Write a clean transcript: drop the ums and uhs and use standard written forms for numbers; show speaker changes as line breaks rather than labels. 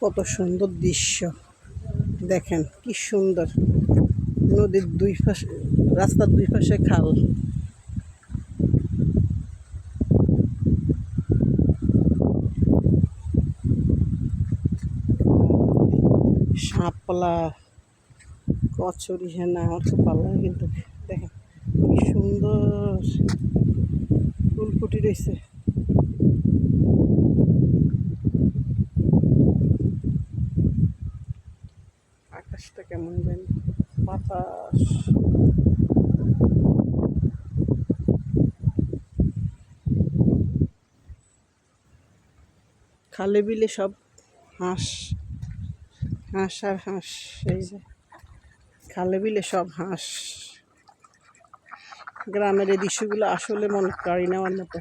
কত সুন্দর দৃশ্য দেখেন, কি সুন্দর। নদীর দুই পাশে, রাস্তার দুই পাশে খাল। শাপলা, কচুরি হেনা আমার খুব ভালো লাগে। কিন্তু দেখেন কি সুন্দর ফুল ফুটি রয়েছে। আকাশটা কেমন জানি, বাতাস। খালে বিলে সব হাঁস, হাঁস আর হাঁস। এই যে খালে বিলে সব হাঁস। গ্রামের এই দৃশ্যগুলো আসলে মন কাড়ি নেওয়ার মতো।